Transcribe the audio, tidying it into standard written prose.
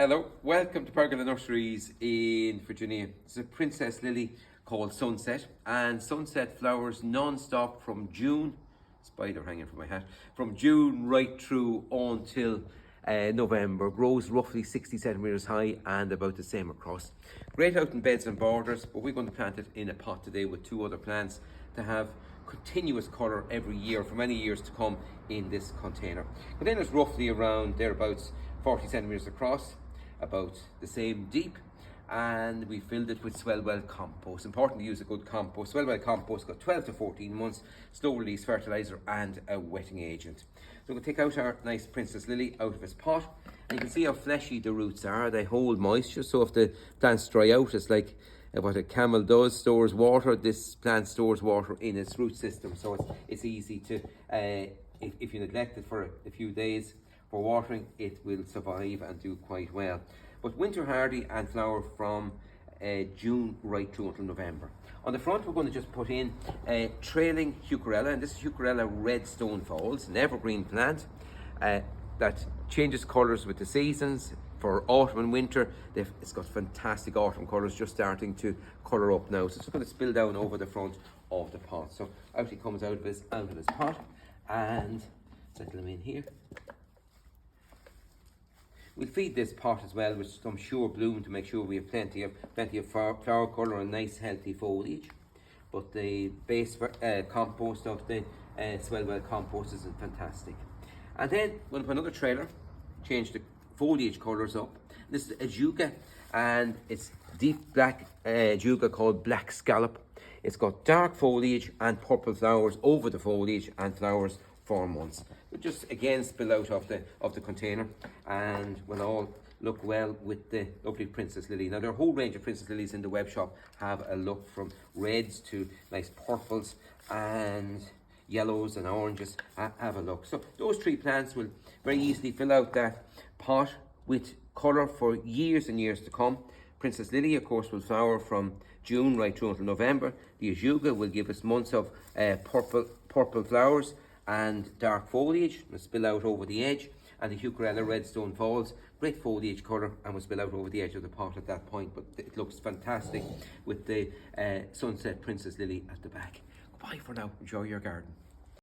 Hello, welcome to Pergola Nurseries in Virginia. It's a princess lily called Sunset, and Sunset flowers non-stop from June, spider hanging from my hat, from June right through until November. Grows roughly 60 centimeters high and about the same across. Great out in beds and borders, but we're going to plant it in a pot today with two other plants to have continuous colour every year for many years to come in this container. Container's roughly around thereabouts 40 centimeters across, about the same deep, and we filled it with SWELL WELL compost. Important to use a good compost. SWELL WELL compost got 12 to 14 months, slow release fertilizer and a wetting agent. So we'll take out our nice princess lily out of its pot, and you can see how fleshy the roots are. They hold moisture, so if the plants dry out, it's like what a camel does, stores water. This plant stores water in its root system, so it's easy to, if you neglect it for a few days for watering, it will survive and do quite well. But winter hardy and flower from June right through until November. On the front, we're going to just put in trailing Heucherella, and this is Heucherella Redstone Falls, an evergreen plant that changes colours with the seasons. For autumn and winter, it's got fantastic autumn colours just starting to colour up now. So it's going to spill down over the front of the pot. So out he comes out of his pot, and settle him in here. We'll feed this pot as well with some sure bloom to make sure we have plenty of flower colour and nice healthy foliage. But the base compost of the SWELL WELL compost is fantastic. And then we'll put another trailer, change the foliage colours up. This is Ajuga, and it's deep black Ajuga called Black Scallop. It's got dark foliage and purple flowers over the foliage and flowers for months. We'll just again spill out of the container, and will all look well with the lovely princess lily. Now there are a whole range of princess lilies in the web shop. Have a look from reds to nice purples and yellows and oranges. Have a look. So those three plants will very easily fill out that pot with colour for years and years to come. Princess lily, of course, will flower from June right through until November. The Ajuga will give us months of purple flowers and dark foliage, will spill out over the edge. And the Heucherella Redstone Falls, great foliage colour, and will spill out over the edge of the pot at that point. But it looks fantastic with the Sunset Princess Lily at the back. Goodbye for now. Enjoy your garden.